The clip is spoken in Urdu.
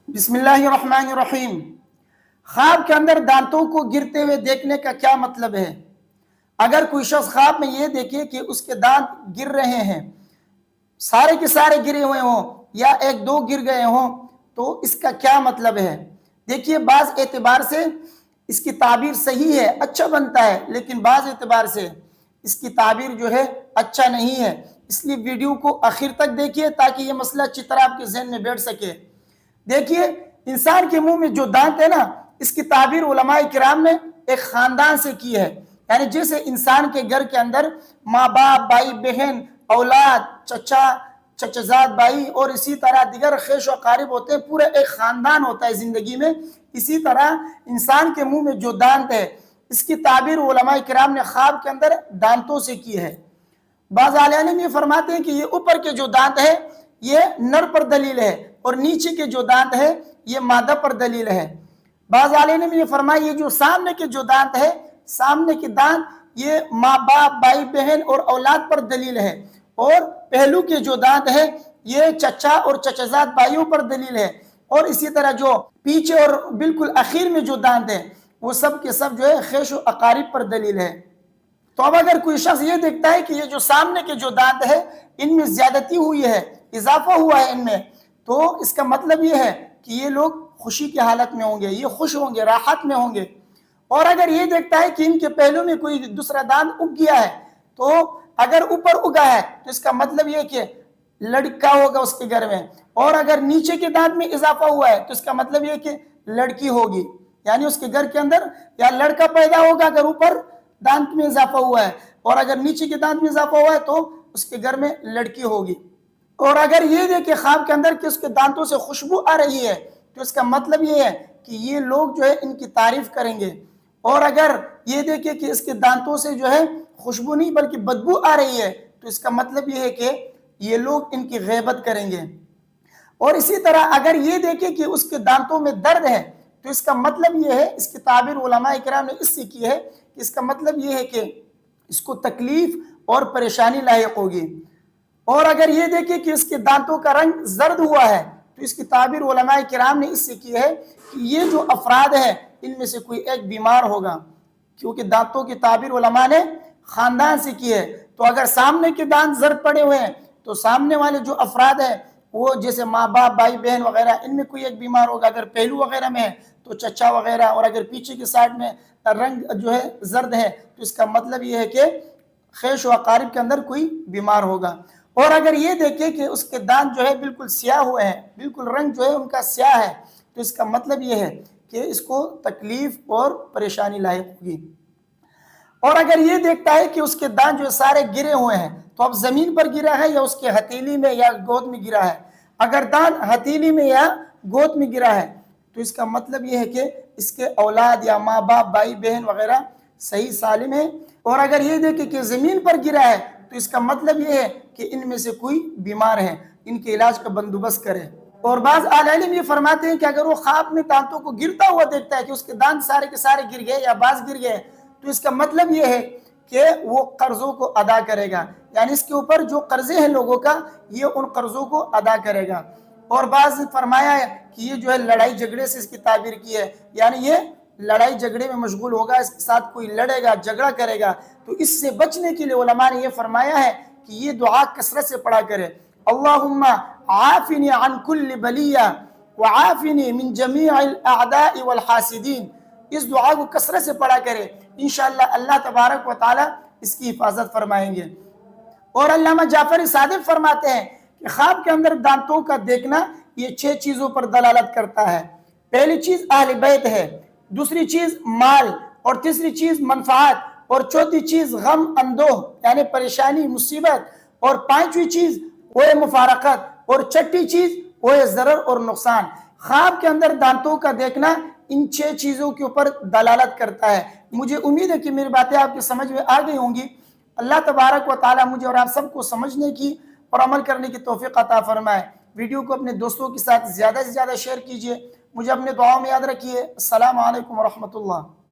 بسم اللہ الرحمن الرحیم۔ خواب کے اندر دانتوں کو گرتے ہوئے دیکھنے کا کیا مطلب ہے؟ اگر کوئی شخص خواب میں یہ دیکھے کہ اس کے دانت گر رہے ہیں، سارے کے سارے گرے ہوئے ہوں یا ایک دو گر گئے ہوں، تو اس کا کیا مطلب ہے؟ دیکھیے، بعض اعتبار سے اس کی تعبیر صحیح ہے، اچھا بنتا ہے، لیکن بعض اعتبار سے اس کی تعبیر جو ہے اچھا نہیں ہے۔ اس لیے ویڈیو کو آخر تک دیکھیے تاکہ یہ مسئلہ اچھی طرح آپ کے ذہن میں بیٹھ سکے۔ دیکھیے، انسان کے منہ میں جو دانت ہے نا، اس کی تعبیر علماء کرام نے ایک خاندان سے کی ہے، یعنی جیسے انسان کے گھر کے اندر ماں باپ، بھائی بہن، اولاد، چچا، چچزاد بھائی اور اسی طرح دیگر خیش و اقارب ہوتے ہیں، پورا ایک خاندان ہوتا ہے زندگی میں۔ اسی طرح انسان کے منہ میں جو دانت ہے، اس کی تعبیر علماء کرام نے خواب کے اندر دانتوں سے کی ہے۔ بعض عالم یہ فرماتے ہیں کہ یہ اوپر کے جو دانت ہے یہ نر پر دلیل ہے، اور نیچے کے جو دانت ہے یہ مادہ پر دلیل ہے۔ بعض عالم نے یہ فرمایا یہ جو سامنے کے جو دانت ہے، سامنے کے دانت یہ ماں باپ، بھائی بہن اور اولاد پر دلیل ہے، اور پہلو کے جو دانت ہے یہ چچا اور چچزاد بھائیوں پر دلیل ہے، اور اسی طرح جو پیچھے اور بالکل اخیر میں جو دانت ہے وہ سب کے سب جو ہے خیش و اقارب پر دلیل ہے۔ تو اب اگر کوئی شخص یہ دیکھتا ہے کہ یہ جو سامنے کے جو دانت ہے ان میں زیادتی ہوئی ہے، اضافہ ہوا ہے ان میں، تو اس کا مطلب یہ ہے کہ یہ لوگ خوشی کی حالت میں ہوں گے، یہ خوش ہوں گے، راحت میں ہوں گے۔ اور اگر یہ دیکھتا ہے کہ ان کے پہلو میں کوئی دوسرا دانت اگ گیا ہے، تو اگر اوپر اگا ہے تو اس کا مطلب یہ کہ لڑکا ہوگا اس کے گھر میں، اور اگر نیچے کے دانت میں اضافہ ہوا ہے تو اس کا مطلب یہ کہ لڑکی ہوگی، یعنی اس کے گھر کے اندر یا لڑکا پیدا ہوگا اگر اوپر دانت میں اضافہ ہوا ہے، اور اگر نیچے کے دانت میں اضافہ ہوا ہے تو اس کے گھر میں لڑکی ہوگی۔ اور اگر یہ دیکھے خواب کے اندر کہ اس کے دانتوں سے خوشبو آ رہی ہے تو اس کا مطلب یہ ہے کہ یہ لوگ جو ہے ان کی تعریف کریں گے۔ اور اگر یہ دیکھے کہ اس کے دانتوں سے جو ہے خوشبو نہیں بلکہ بدبو آ رہی ہے تو اس کا مطلب یہ ہے کہ یہ لوگ ان کی غیبت کریں گے۔ اور اسی طرح اگر یہ دیکھے کہ اس کے دانتوں میں درد ہے تو اس کا مطلب یہ ہے، اس کی تعبیر علماء کرام نے اس سے کی ہے کہ اس کا مطلب یہ ہے کہ اس کو تکلیف اور پریشانی لاحق ہوگی۔ اور اگر یہ دیکھے کہ اس کے دانتوں کا رنگ زرد ہوا ہے تو اس کی تعبیر علماء کرام نے اس سے کی ہے کہ یہ جو افراد ہیں ان میں سے کوئی ایک بیمار ہوگا، کیونکہ دانتوں کی تعبیر علماء نے خاندان سے کی ہے۔ تو اگر سامنے کے دانت زرد پڑے ہوئے ہیں تو سامنے والے جو افراد ہیں وہ جیسے ماں باپ، بھائی بہن وغیرہ، ان میں کوئی ایک بیمار ہوگا۔ اگر پہلو وغیرہ میں ہے تو چچا وغیرہ، اور اگر پیچھے کی سائڈ میں رنگ جو ہے زرد ہے تو اس کا مطلب یہ ہے کہ خیش و اقارب کے اندر کوئی بیمار ہوگا۔ اور اگر یہ دیکھے کہ اس کے دانت جو ہے بالکل سیاہ ہوئے ہیں، بالکل رنگ جو ہے ان کا سیاہ ہے، تو اس کا مطلب یہ ہے کہ اس کو تکلیف اور پریشانی لاحق ہوگی۔ اور اگر یہ دیکھتا ہے کہ اس کے دانت جو سارے گرے ہوئے ہیں تو اب زمین پر گرا ہے یا اس کے ہتھیلی میں یا گود میں گرا ہے۔ اگر دانت ہتھیلی میں یا گود میں گرا ہے تو اس کا مطلب یہ ہے کہ اس کے اولاد یا ماں باپ، بھائی بہن وغیرہ صحیح سالم ہے۔ اور اگر یہ دیکھے کہ زمین پر گرا ہے تو اس کا مطلب یہ ہے کہ ان میں سے کوئی بیمار ہے، ان کے علاج کا بندوبست کرے۔ اور بعض عالم یہ فرماتے ہیں کہ اگر وہ خواب میں دانتوں کو گرتا ہوا دیکھتا ہے کہ اس کے دانت سارے کے سارے گر گئے یا بعض گر گئے تو اس کا مطلب یہ ہے کہ وہ قرضوں کو ادا کرے گا، یعنی اس کے اوپر جو قرضے ہیں لوگوں کا یہ ان قرضوں کو ادا کرے گا۔ اور بعض نے فرمایا ہے کہ یہ جو ہے لڑائی جھگڑے سے اس کی تعبیر کی ہے، یعنی یہ لڑائی جھگڑے میں مشغول ہوگا، اس کے ساتھ کوئی لڑے گا، جھگڑا کرے گا۔ تو اس سے بچنے کے لیے علماء نے یہ فرمایا ہے کہ یہ دعا کثرت سے پڑھا کرے، اللہم عافنی عن کل بلیہ وعافنی من جمیع الاعداء والحاسدین۔ اس دعا کو کثرت سے پڑھا کرے، انشاءاللہ اللہ تبارک و تعالی اس کی حفاظت فرمائیں گے۔ اور علامہ جعفر صادق فرماتے ہیں کہ خواب کے اندر دانتوں کا دیکھنا یہ 6 چیزوں پر دلالت کرتا ہے۔ پہلی چیز اہل بیت ہے، دوسری چیز مال، اور تیسری چیز منفعت، اور چوتھی چیز غم اندوہ یعنی پریشانی مصیبت، اور پانچویں چیز وہ مفارقت، اور چھٹی چیز وہ ضرر اور نقصان۔ خواب کے اندر دانتوں کا دیکھنا ان 6 چیزوں کے اوپر دلالت کرتا ہے۔ مجھے امید ہے کہ میری باتیں آپ کی سمجھ میں آ گئی ہوں گی۔ اللہ تبارک و تعالی مجھے اور آپ سب کو سمجھنے کی اور عمل کرنے کی توفیق عطا فرمائے۔ ویڈیو کو اپنے دوستوں کے ساتھ زیادہ سے زیادہ شیئر کیجئے۔ مجھے اپنے دعاؤں میں یاد رکھیے۔ السلام علیکم ورحمۃ اللہ۔